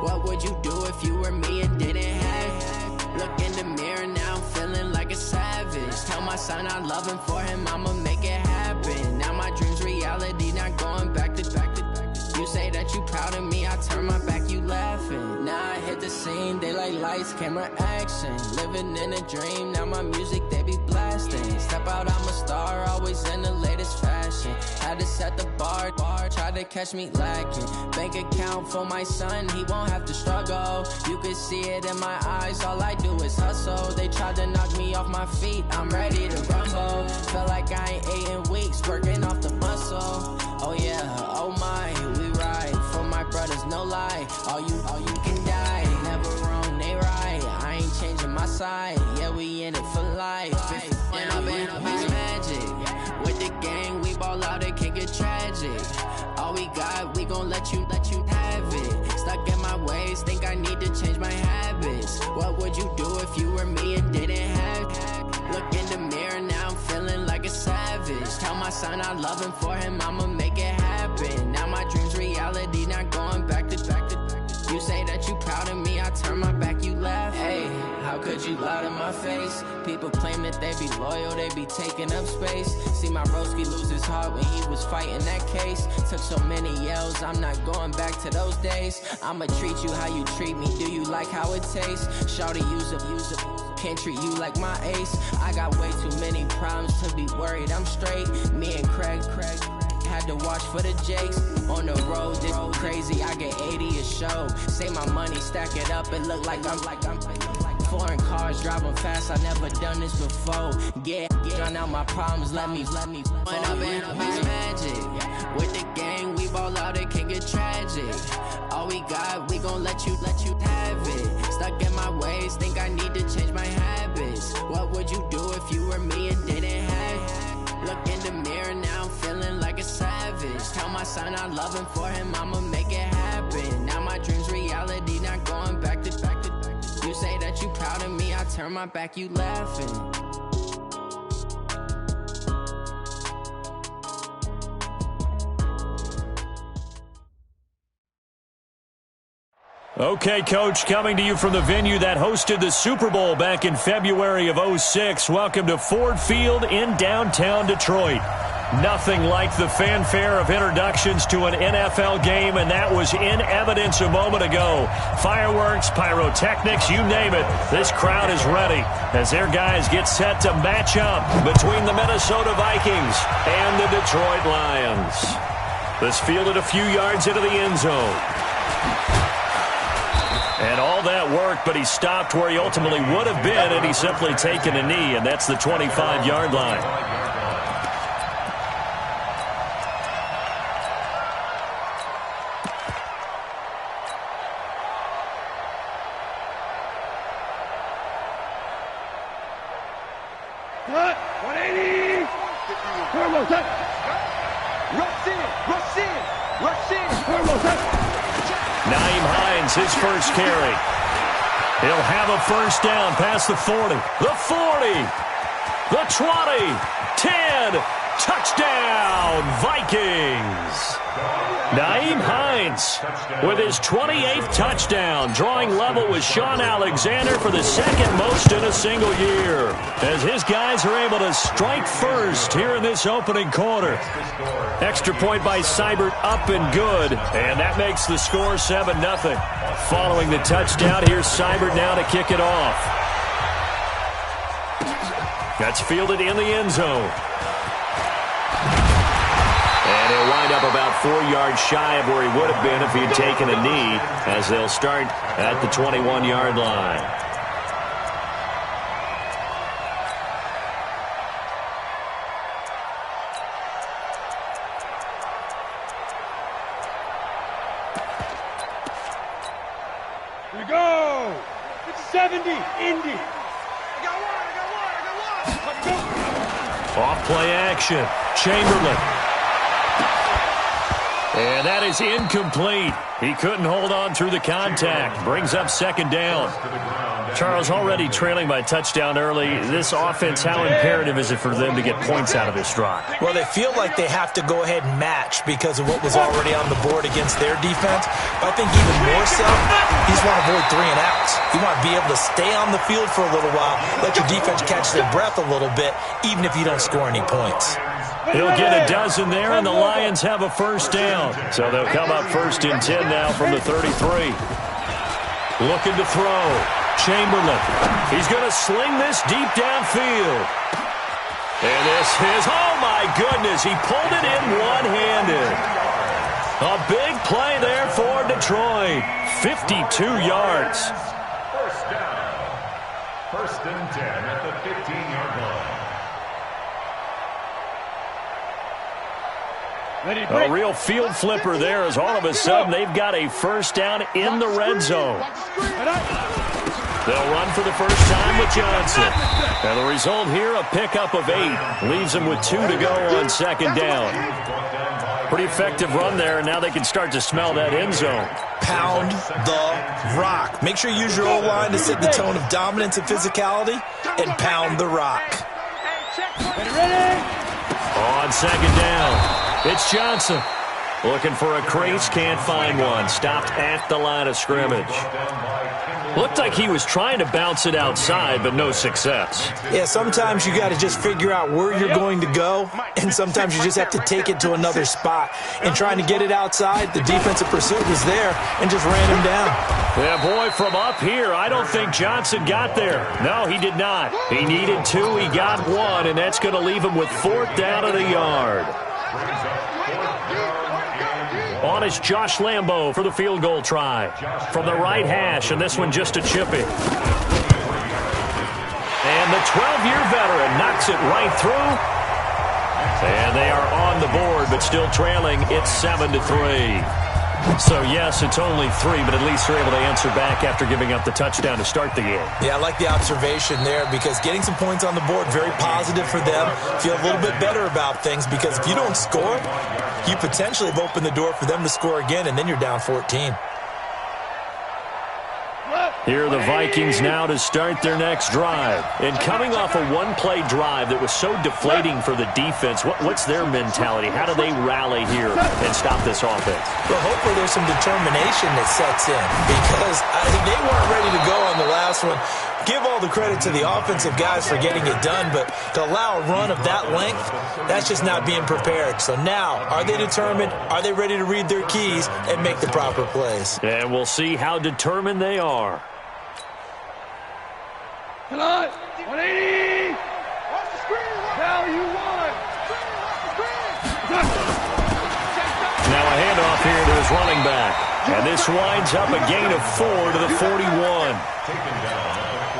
What would you do if you were me and didn't have? Look in the mirror now, I'm feeling like a savage. Tell my son I love him, for him I'ma make it happen. Now my dream's reality, not going back to. You say that you proud of me, I turn my back, you laughing. Now I hit the scene, they like lights, camera, action. Living in a dream, now my music they be blasting. Step out, I'm a star, always in the latest fashion. Had to set the bar, try to catch me lacking. Bank account for my son, he won't have to struggle. You can see it in my eyes, all I do is hustle. They tried to knock me off my feet, I'm ready to rumble. Feel like I ain't ate in weeks, working off the muscle. Oh yeah, oh my, we ride for my brothers, no lie. All you can die, never wrong, they right. I ain't changing my side, yeah, we in it for life. When I've been magic, with the gang, we ball out, it can get tragic. All we got, we gon' let you have it. Stuck in my ways, think I need to change my habits. What would you do if you were me and didn't have? Look in the mirror now, I'm feeling like a savage. Tell my son I love him, for him I'ma make it happen. Now my dream's reality, not going back to. You say that you proud of me, I turn my back, you laugh. Hey, how could you lie to my face? People claim that they be loyal, they be taking up space. See my broski lose his heart when he was fighting that case. Took so many yells, I'm not going back to those days. I'ma treat you how you treat me, do you like how it tastes? Shawty, use it. Can't treat you like my ace. I got way too many problems to be worried, I'm straight. Me and Craig had to watch for the Jakes. On the road, this crazy, I get 80 a show. Say my money, stack it up, it look like I'm foreign cars, driving fast, I never done this before. Get out my problems, let me. When I've been magic, with the gang, we ball out, it can get tragic. All we got, we gon' let you have it. Stuck in my ways, think I need to change my habits. What would you do if you were me and didn't have? Look in the mirror now, I'm feeling like a savage. Tell my son I love him, for him I'ma make it happen. Now my dream's reality, not going back to. You say that you proud of me, I turn my back, you laughing. Okay, Coach, coming to you from the venue that hosted the Super Bowl back in February of '06. Welcome to Ford Field in downtown Detroit. Nothing like the fanfare of introductions to an NFL game, and that was in evidence a moment ago. Fireworks, pyrotechnics, you name it. This crowd is ready as their guys get set to match up between the Minnesota Vikings and the Detroit Lions. This fielded a few yards into the end zone. And all that work, but he stopped where he ultimately would have been had he simply taken a knee, and that's the 25-yard line. His first carry. He'll have a first down past the 40. The 40. The 20. 10. Touchdown, Vikings. Nyheim Hines with his 28th touchdown, drawing level with Sean Alexander for the second most in a single year, as his guys are able to strike first here in this opening quarter. Extra point by Seibert, up and good, and that makes the score 7-0. Following the touchdown, here's Seibert now to kick it off. That's fielded in the end zone. And he'll wind up about 4 yards shy of where he would have been if he had taken a knee, as they'll start at the 21-yard line. Here we go! It's 70, Indy! I got one! Off play action, Chamberlain. And that is incomplete. He couldn't hold on through the contact. Brings up second down. Charles, already trailing by touchdown early. This offense, how imperative is it for them to get points out of this drive? Well, they feel like they have to go ahead and match because of what was already on the board against their defense. But I think even more so, you just want to avoid 3 and outs. You want to be able to stay on the field for a little while, let your defense catch their breath a little bit, even if you don't score any points. He'll get a dozen there, and the Lions have a first down. So they'll come up 1st and 10 now from the 33. Looking to throw. Chamberlain. He's going to sling this deep downfield. And this is, oh my goodness, he pulled it in one-handed. A big play there for Detroit. 52 yards. First down. 1st and 10 at the 15-yard line. A real field flipper there as all of a sudden they've got a first down in the red zone. They'll run for the first time with Johnson. And the result here, a pickup of 8. Leaves them with 2 to go on 2nd down. Pretty effective run there, and now they can start to smell that end zone. Pound the rock. Make sure you use your O-line to set the tone of dominance and physicality, and pound the rock. On 2nd down. It's Johnson. Looking for a crease, can't find one. Stopped at the line of scrimmage. Looked like he was trying to bounce it outside, but no success. Yeah, sometimes you got to just figure out where you're going to go, and sometimes you just have to take it to another spot. And trying to get it outside, the defensive pursuit was there and just ran him down. Yeah, boy, from up here, I don't think Johnson got there. No, he did not. He needed 2, he got 1, and that's going to leave him with 4th down of the yard. On is Josh Lambo for the field goal try. From the right hash, and this one just a chippy. And the 12-year veteran knocks it right through. And they are on the board, but still trailing. It's 7-3. So, yes, it's only 3, but at least they're able to answer back after giving up the touchdown to start the game. Yeah, I like the observation there because getting some points on the board, very positive for them. Feel a little bit better about things because if you don't score, you potentially have opened the door for them to score again, and then you're down 14. Here are the Vikings now to start their next drive. And coming off a one-play drive that was so deflating for the defense, what's their mentality? How do they rally here and stop this offense? Well, hopefully there's some determination that sets in because they weren't ready to go on the last one. Give all the credit to the offensive guys for getting it done, but to allow a run of that length, that's just not being prepared. So now, are they determined? Are they ready to read their keys and make the proper plays? And we'll see how determined they are. Come on, 180! Watch the screen! Now you won! Now a handoff here to his running back. And this winds up a gain of 4 to the 41.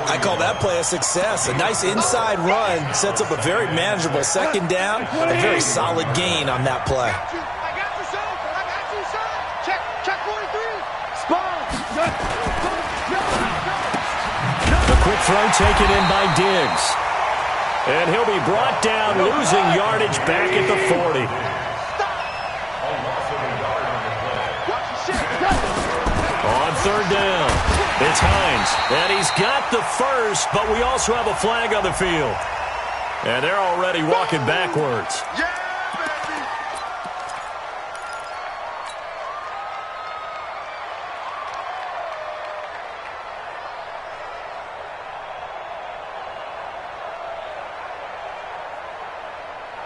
I call that play a success. A nice inside run sets up a very manageable 2nd down. A very solid gain on that play. I got you, son. I got you, son. Check 43. Spot. The quick throw taken in by Diggs. And he'll be brought down, losing yardage back at the 40. On 3rd down, it's Hines. And he's got the first, but we also have a flag on the field. And they're already walking backwards.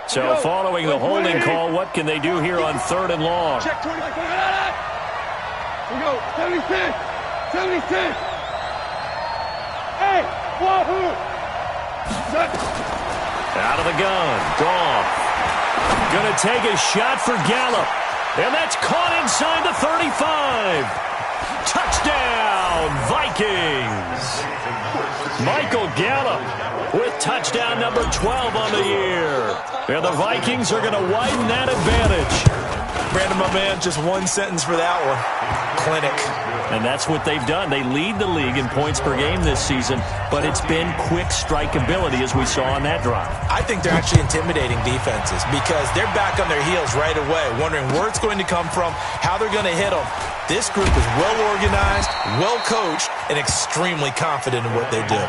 So following the holding call, what can they do here on 3rd and long? Check 20. Here we go. 76. 76. Hey, wahoo. Out of the gun. Goff. Going to take a shot for Gallup. And that's caught inside the 35. Touchdown, Vikings. Michael Gallup with touchdown number 12 on the year. And the Vikings are going to widen that advantage. Brandon, my man, just one sentence for that one. Clinic. And that's what they've done. They lead the league in points per game this season, but it's been quick strike ability as we saw on that drive. I think they're actually intimidating defenses because they're back on their heels right away, wondering where it's going to come from, how they're going to hit them. This group is well organized, well coached, and extremely confident in what they do.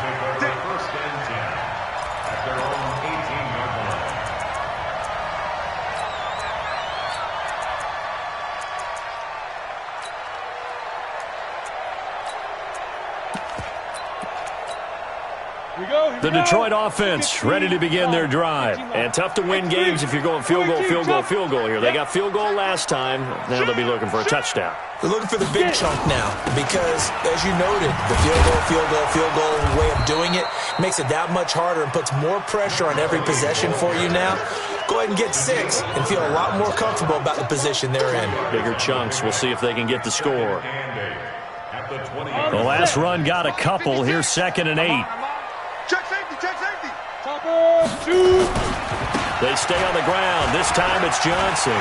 The Detroit offense ready to begin their drive. And tough to win games if you're going field goal, field goal, field goal here. They got field goal last time. Now they'll be looking for a touchdown. They're looking for the big chunk now because, as you noted, the field goal way of doing it makes it that much harder and puts more pressure on every possession for you now. Go ahead and get 6 and feel a lot more comfortable about the position they're in. Bigger chunks. We'll see if they can get the score. The last run got a couple. Here's 2nd and 8. Check safety, check safety. They stay on the ground. This time it's Johnson.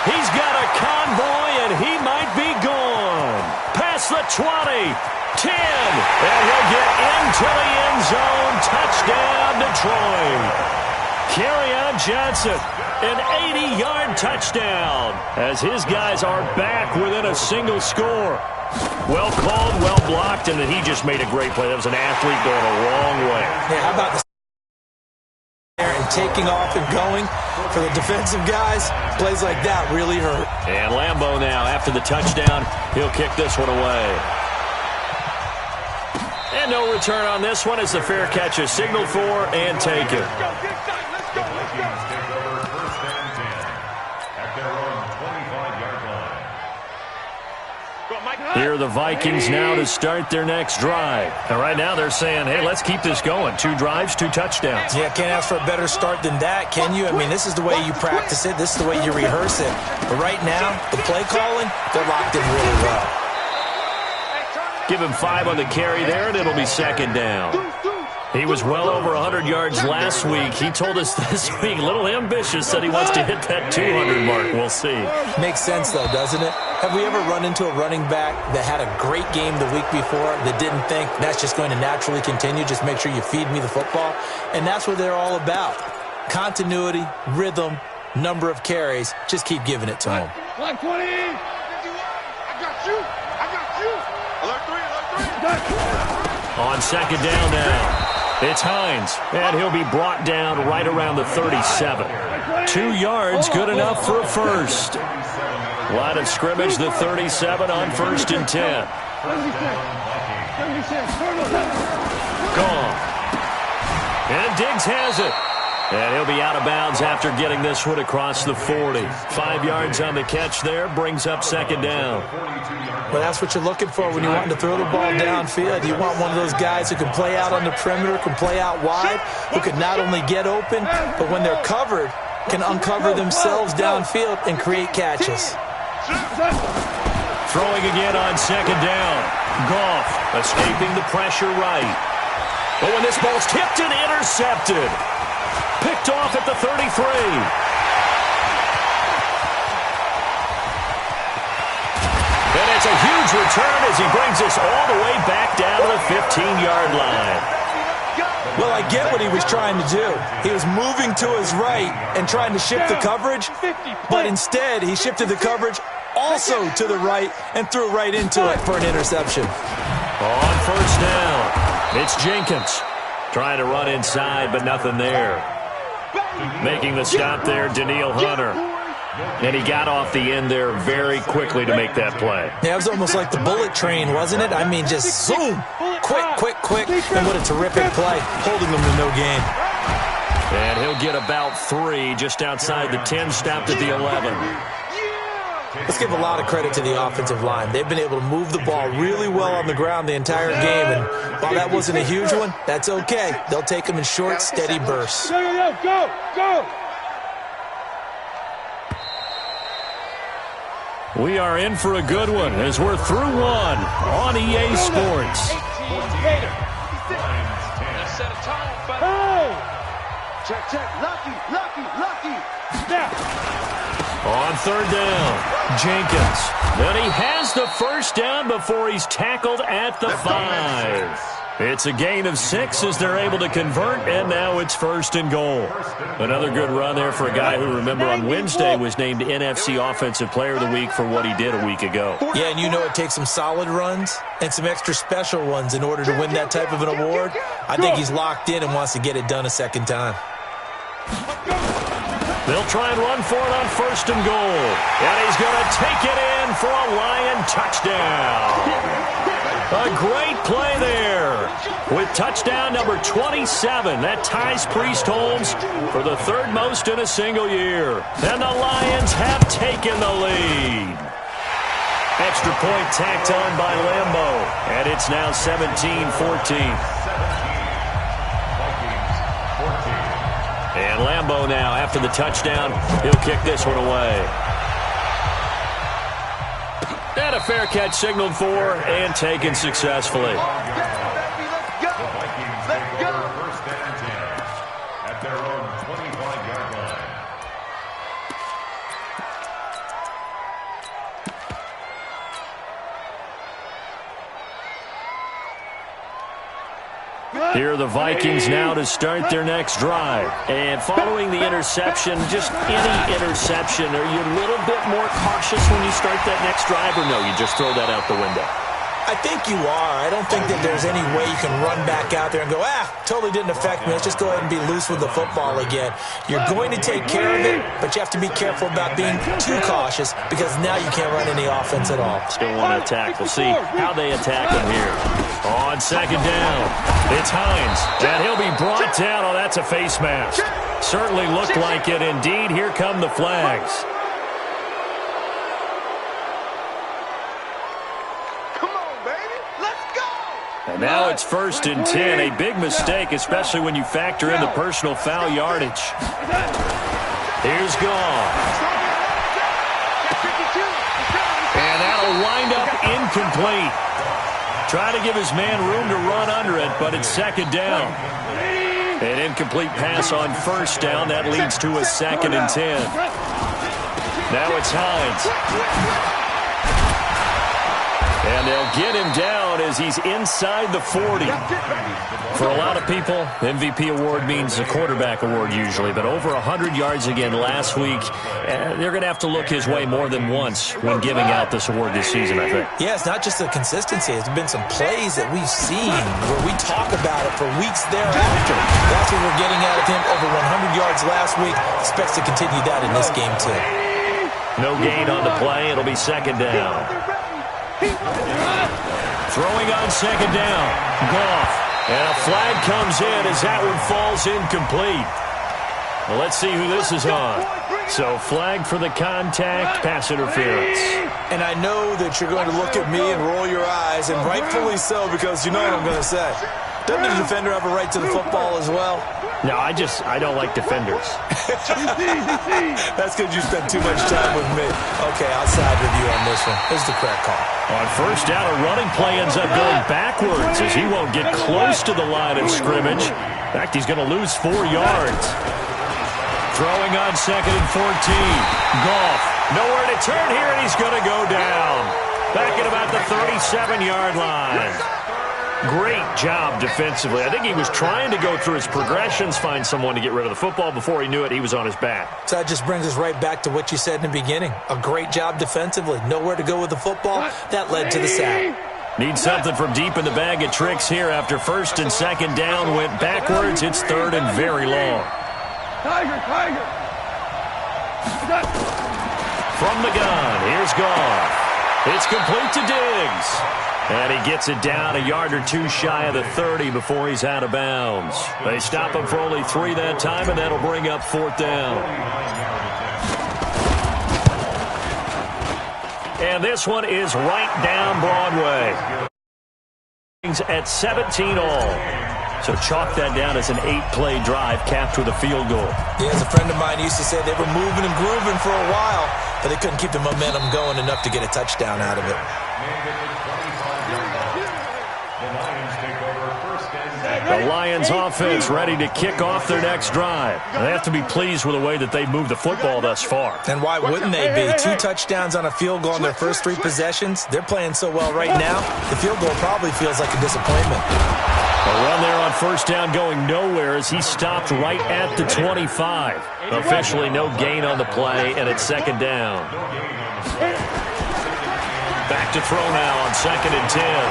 He's got a convoy, and he might be gone. Past the 20, 10, and he'll get into the end zone. Touchdown, Detroit. Kerryon Johnson, an 80-yard touchdown, as his guys are back within a single score. Well called, well blocked, and then he just made a great play. That was an athlete going a long way. Yeah, how about the and taking off and going for the defensive guys? Plays like that really hurt. And Lambeau now, after the touchdown, he'll kick this one away. And no return on this one as the fair catch is signaled for and taken. Here are the Vikings now to start their next drive. And right now they're saying, hey, let's keep this going. 2 drives, 2 touchdowns. Yeah, can't ask for a better start than that, can you? I mean, this is the way you practice it. This is the way you rehearse it. But right now, the play calling, they're locked in really well. Give him 5 on the carry there, and it'll be 2nd down. He was well over 100 yards last week. He told us this week, a little ambitious, said he wants to hit that 200 mark. We'll see. Makes sense, though, doesn't it? Have we ever run into a running back that had a great game the week before that didn't think that's just going to naturally continue? Just make sure you feed me the football. And that's what they're all about. Continuity, rhythm, number of carries. Just keep giving it to them. Line 20. I got you. I got you. Alert 3. On 2nd down now. It's Hines, and he'll be brought down right around the 37. 2 yards, good enough for a first. Line of scrimmage, the 37 on 1st and 10. Gone. And Diggs has it. And he'll be out of bounds after getting this one across the 40. 5 yards on the catch there, brings up 2nd down. Well, that's what you're looking for when you're wanting to throw the ball downfield. You want one of those guys who can play out on the perimeter, can play out wide, who can not only get open, but when they're covered, can uncover themselves downfield and create catches. Throwing again on 2nd down. Goff escaping the pressure right. But when this ball's tipped and intercepted, picked off at the 33. And it's a huge return as he brings us all the way back down to the 15-yard line. Well, I get what he was trying to do. He was moving to his right and trying to shift the coverage, but instead he shifted the coverage also to the right and threw right into it for an interception. On 1st down, it's Jenkins trying to run inside, but nothing there. Making the stop there, Danielle Hunter. And he got off the end there very quickly to make that play. Yeah, it was almost like the bullet train, wasn't it? I mean, just zoom, quick, and what a terrific play, holding them to no gain. And he'll get about 3 just outside the 10, stopped at the 11. Let's give a lot of credit to the offensive line. They've been able to move the ball really well on the ground the entire game, and while that wasn't a huge one, that's okay. They'll take them in short, steady bursts. Go! We are in for a good one as we're through one on EA Sports. Check. Lucky. Snap. On third down, Jenkins. Then he has the first down before he's tackled at the 5. It's a gain of 6 as they're able to convert, and now it's first and goal. Another good run there for a guy who, remember, on Wednesday was named NFC Offensive Player of the Week for what he did a week ago. Yeah, and you know it takes some solid runs and some extra special ones in order to win that type of an award. I think he's locked in and wants to get it done a second time. They'll try and run for it on first and goal. And he's going to take it in for a Lion touchdown. A great play there. With touchdown number 27, that ties Priest Holmes for the third most in a single year. And the Lions have taken the lead. Extra point tacked on by Lambo. And it's now 17-14. And Lambo now, after the touchdown, he'll kick this one away. And a fair catch signaled for and taken successfully. The Vikings take over first and 10 at their own 25-yard line. Here are the Vikings now to start their next drive. And following the interception, just any interception, are you a little bit more cautious when you start that next drive, or no, you just throw that out the window? I think you are. I don't think that there's any way you can run back out there and go, totally didn't affect me. Let's just go ahead and be loose with the football again. You're going to take care of it, but you have to be careful about being too cautious because now you can't run any offense at all. Still want to attack. We'll see how they attack him here. On second down, it's Hines, and he'll be brought down. Oh, that's a face mask. Certainly looked like it. Indeed, here come the flags. And now it's first and 10. A big mistake, especially when you factor in the personal foul yardage. Here's Goff. And that'll wind up incomplete. Try to give his man room to run under it, but it's second down. An incomplete pass on first down. That leads to a second and 10. Now it's Hines. And they'll get him down as he's inside the 40. For a lot of people, MVP award means a quarterback award usually, but over 100 yards again last week. They're going to have to look his way more than once when giving out this award this season, I think. Yeah, it's not just the consistency. There's been some plays that we've seen where we talk about it for weeks thereafter. That's what we're getting out of him. Over 100 yards last week. Expects to continue that in this game, too. No gain on the play. It'll be second down. Throwing on second down, Goff. And a flag comes in as that one falls incomplete. Well, let's see who this is on. So flag for the contact, pass interference. And I know that you're going to look at me and roll your eyes, and rightfully so, because you know what I'm going to say. Doesn't the defender have a right to the football as well? No, I don't like defenders. That's because you spent too much time with me. Okay, I'll side with you on this one. This is the correct call. On first down, a running play ends up going backwards as he won't get close to the line of scrimmage. In fact, he's going to lose 4 yards. Throwing on second and 14. Goff. Nowhere to turn here, and he's going to go down. Back at about the 37-yard line. Great job defensively. I think he was trying to go through his progressions, find someone to get rid of the football. Before he knew it, he was on his back. So that just brings us right back to what you said in the beginning. A great job defensively. Nowhere to go with the football. That led to the sack. Need something from deep in the bag of tricks here after first and second down went backwards. It's third and very long. From the gun, here's Goff. It's complete to Diggs. And he gets it down a yard or two shy of the 30 before he's out of bounds. They stop him for only 3 that time, and that'll bring up fourth down. And this one is right down Broadway. At 17 all. So chalk that down as an 8-play drive capped with a field goal. Yeah, as a friend of mine used to say, they were moving and grooving for a while, but they couldn't keep the momentum going enough to get a touchdown out of it. The Lions offense ready to kick off their next drive. They have to be pleased with the way that they've moved the football thus far. And why wouldn't they be? 2 touchdowns on a field goal in their first 3 possessions. They're playing so well right now, the field goal probably feels like a disappointment. A run there on first down going nowhere as he stopped right at the 25. Officially no gain on the play, and it's second down. Back to throw now on 2nd and 10.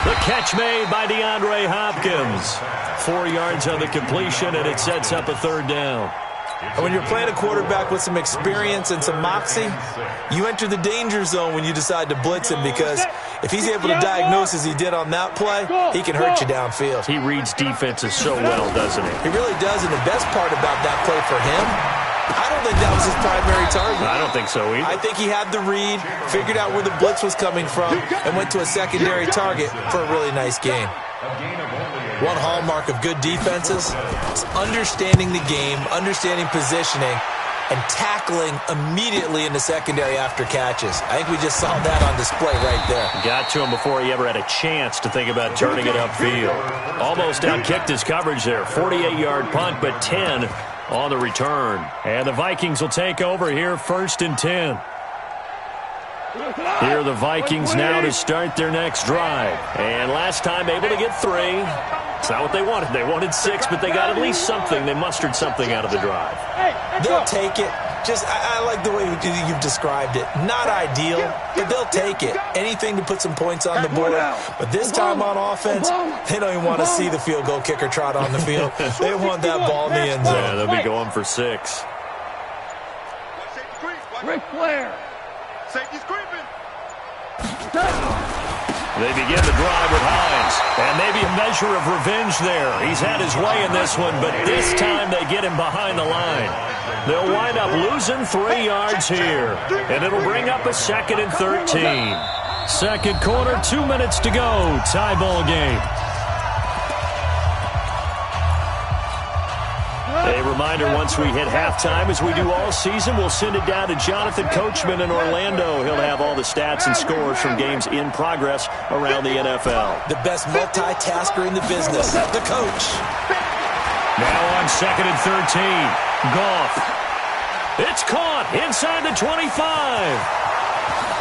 The catch made by DeAndre Hopkins. 4 yards on the completion, and it sets up a 3rd down. And when you're playing a quarterback with some experience and some moxie, you enter the danger zone when you decide to blitz him, because if he's able to diagnose as he did on that play, he can hurt you downfield. He reads defenses so well, doesn't he? He really does, and the best part about that play for him, I don't think that was his primary target. I don't think so either. I think he had the read, figured out where the blitz was coming from, and went to a secondary target for a really nice game. One hallmark of good defenses is understanding the game, understanding positioning, and tackling immediately in the secondary after catches. I think we just saw that on display right there. Got to him before he ever had a chance to think about turning it upfield. Almost outkicked his coverage there. 48-yard punt, but 10 on the return. And the Vikings will take over here, 1st and 10. Here are the Vikings now to start their next drive. And last time able to get 3. It's not what they wanted. They wanted 6, but they got at least something. They mustered something out of the drive. They'll take it. I like the way you've described it. Not ideal, but they'll take it. Anything to put some points on the board. But this time on offense, they don't even want to see the field goal kicker trot on the field. They want that ball in the end zone. Yeah, they'll be going for 6. Ric Flair. Safety's creeping. They begin the drive with Hines. And maybe a measure of revenge there. He's had his way in this one, but this time they get him behind the line. They'll wind up losing 3 yards here. And it'll bring up a 2nd and 13. Second quarter, 2 minutes to go. Tie ball game. A reminder, once we hit halftime, as we do all season, we'll send it down to Jonathan Coachman in Orlando. He'll have all the stats and scores from games in progress around the NFL. The best multitasker in the business, the coach. Now on 2nd and 13. Goff. It's caught inside the 25.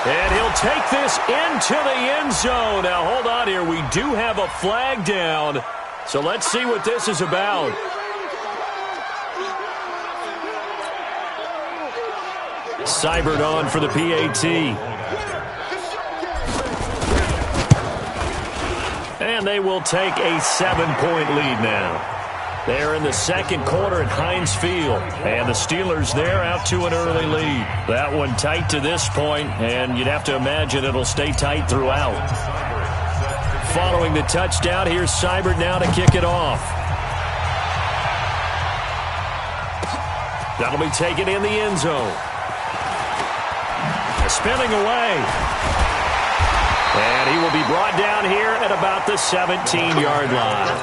And he'll take this into the end zone. Now, hold on here. We do have a flag down. So let's see what this is about. Seibert on for the PAT. And they will take a 7-point lead now. They're in the second quarter at Heinz Field. And the Steelers there out to an early lead. That one tight to this point, and you'd have to imagine it'll stay tight throughout. Following the touchdown, here's Seibert now to kick it off. That'll be taken in the end zone. Spinning away. And he will be brought down here at about the 17-yard line.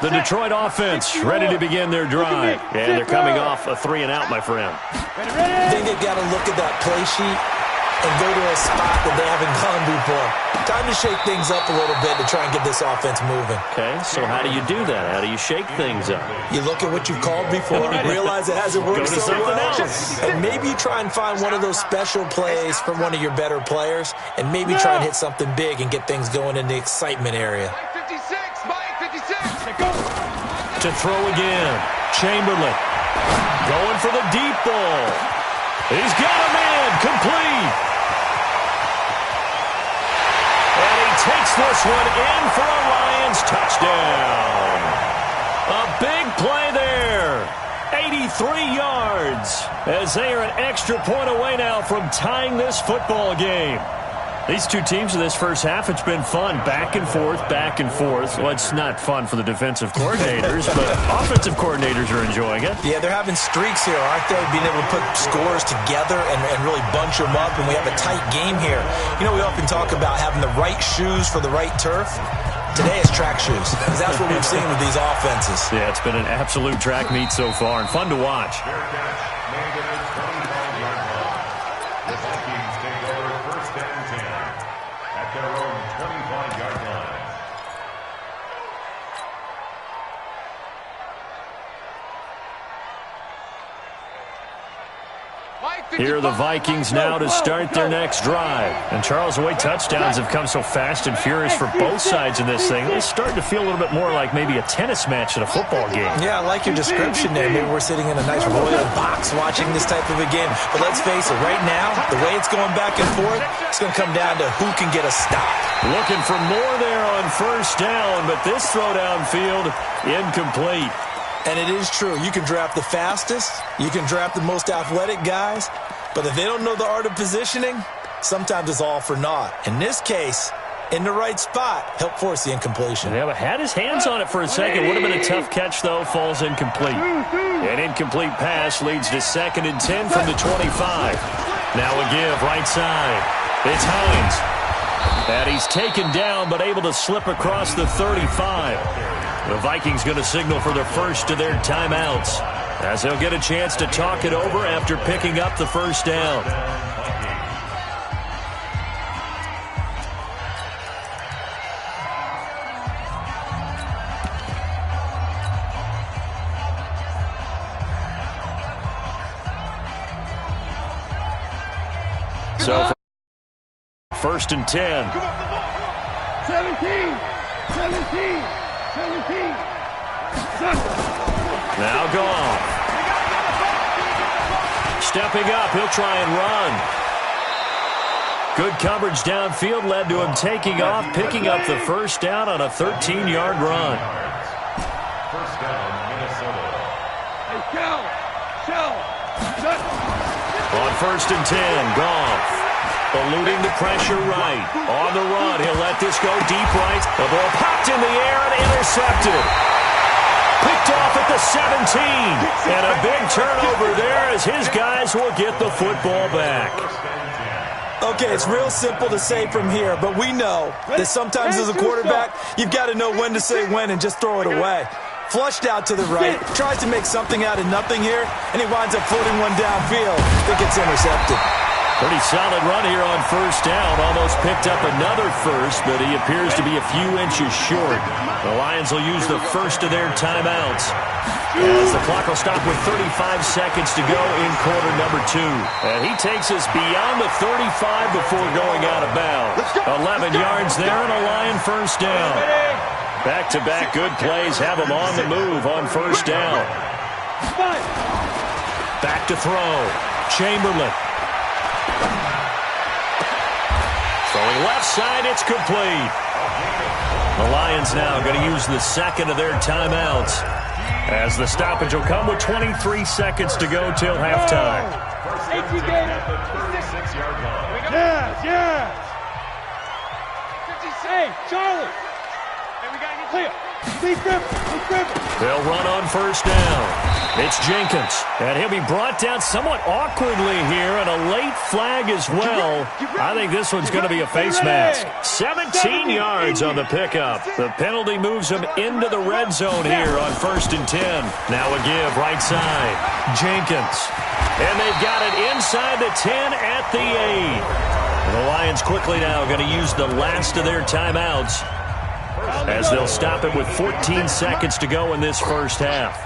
The Detroit offense ready to begin their drive. And they're coming off a 3-and-out, my friend. I think they've got to look at that play sheet and go to a spot that they haven't gone before. Time to shake things up a little bit to try and get this offense moving. Okay, so how do you do that? How do you shake things up? You look at what you've called before, realize it hasn't worked so well, and maybe you try and find one of those special plays from one of your better players, and maybe try and hit something big and get things going in the excitement area. To throw again, Chamberlain going for the deep ball. He's got him in, complete. And he takes this one in for a Lions touchdown. A big play there. 83 yards as they are an extra point away now from tying this football game. These two teams in this first half, it's been fun. Back and forth, back and forth. Well, it's not fun for the defensive coordinators, but offensive coordinators are enjoying it. Yeah, they're having streaks here, aren't they? Being able to put scores together and really bunch them up, and we have a tight game here. You know, we often talk about having the right shoes for the right turf. Today it's track shoes, because that's what we've seen with these offenses. Yeah, it's been an absolute track meet so far, and fun to watch. Here are the Vikings now to start their next drive. And Charles, the way touchdowns have come so fast and furious for both sides in this thing, it's starting to feel a little bit more like maybe a tennis match in a football game. Yeah, I like your description there. Maybe we're sitting in a nice royal box watching this type of a game. But let's face it, right now, the way it's going back and forth, it's going to come down to who can get a stop. Looking for more there on first down, but this throw downfield, incomplete. And it is true. You can draft the fastest. You can draft the most athletic guys. But if they don't know the art of positioning, sometimes it's all for naught. In this case, in the right spot, help force the incompletion. Yeah, but had his hands on it for a second. Would have been a tough catch, though. Falls incomplete. An incomplete pass leads to 2nd and 10 from the 25. Now a give right side. It's Hines. And he's taken down, but able to slip across the 35. The Vikings going to signal for the first of their timeouts, as they'll get a chance to talk it over after picking up the first down. So, first and 10. 17. Now Goff. Stepping up, he'll try and run. Good coverage downfield led to him taking off, picking up the first down on a 13-yard run. First down, Minnesota. On first and 10, Goff. Eluding the pressure right. On the run, he'll let this go deep right. The ball popped in the air and intercepted. Picked off at the 17. And a big turnover there as his guys will get the football back. Okay, it's real simple to say from here, but we know that sometimes as a quarterback, you've got to know when to say when and just throw it away. Flushed out to the right, tries to make something out of nothing here, and he winds up floating one downfield. I think it's intercepted. Pretty solid run here on first down. Almost picked up another first, but he appears to be a few inches short. The Lions will use the first of their timeouts, as the clock will stop with 35 seconds to go in quarter number 2. And he takes us beyond the 35 before going out of bounds. 11 yards there and a Lion first down. Back-to-back good plays have him on the move on first down. Back to throw. Chamberlain. Throwing left side, it's complete. The Lions now going to use the second of their timeouts, as the stoppage will come with 23 seconds to go till halftime. First and 10 at the 36-yard line. Yes. 56. Hey, Charlie. Hey, we got to get clear. They'll run on first down. It's Jenkins, and he'll be brought down somewhat awkwardly here, and a late flag as well. I think this one's going to be a face mask. 17 yards on the pickup. The penalty moves him into the red zone here on first and 10. Now a give right side. Jenkins. And they've got it inside the 10 at the 8. And the Lions quickly now going to use the last of their timeouts, as they'll stop it with 14 seconds to go in this first half.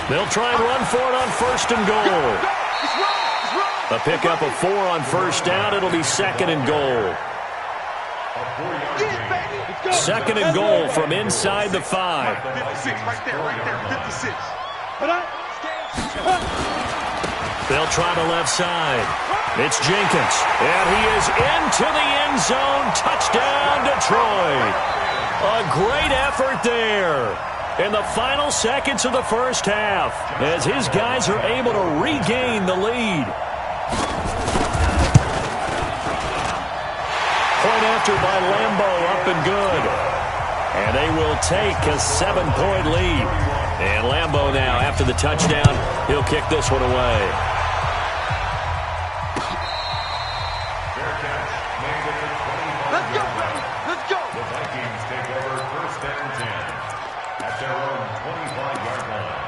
They'll try and run for it on first and goal. A pickup of 4 on first down. It'll be 2nd and goal. 2nd and goal from inside the 5. 56, right there, 56. They'll try the left side. It's Jenkins, and he is into the end zone. Touchdown, Detroit. A great effort there in the final seconds of the first half, as his guys are able to regain the lead. Point after by Lambeau, up and good. And they will take a 7-point lead. And Lambeau now, after the touchdown, he'll kick this one away. Let's go. The Vikings take over first and 10 at their own 25-yard line.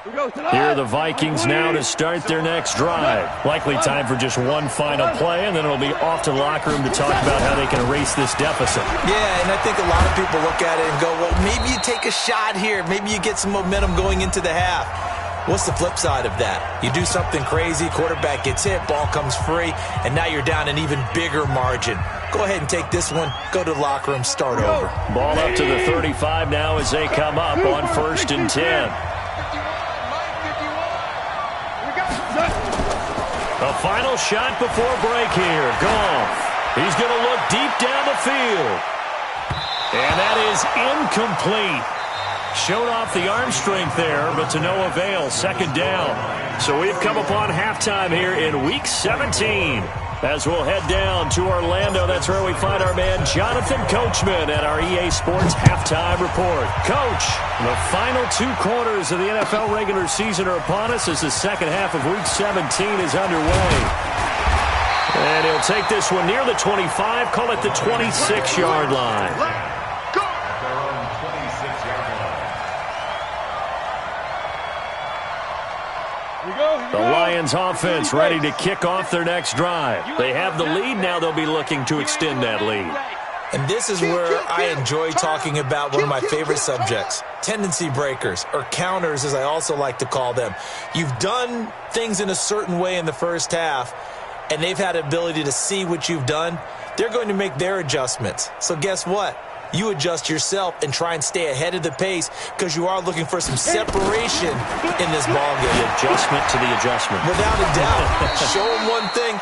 Here are the Vikings now to start their next drive. Likely time for just one final play, and then it'll be off to the locker room to talk about how they can erase this deficit. Yeah, and I think a lot of people look at it and go, well, maybe you take a shot here. Maybe you get some momentum going into the half. What's the flip side of that? You do something crazy, quarterback gets hit, ball comes free, and now you're down an even bigger margin. Go ahead and take this one, go to the locker room, start over. Ball up to the 35 now as they come up on 1st and 10. The final shot before break here. Goff. He's going to look deep down the field. And that is incomplete. Showed off the arm strength there, but to no avail. 2nd down. So we've come upon halftime here in Week 17. As we'll head down to Orlando, that's where we find our man Jonathan Coachman at our EA Sports Halftime Report. Coach, the final 2 quarters of the NFL regular season are upon us as the second half of Week 17 is underway. And he'll take this one near the 25, call it the 26-yard line. The Lions offense ready to kick off their next drive. They have the lead. Now they'll be looking to extend that lead. And this is where I enjoy talking about one of my favorite subjects, tendency breakers, or counters as I also like to call them. You've done things in a certain way in the first half, and they've had the ability to see what you've done. They're going to make their adjustments. So guess what? You adjust yourself and try and stay ahead of the pace because you are looking for some separation in this ballgame. The adjustment to the adjustment. Without a doubt. Show them one thing,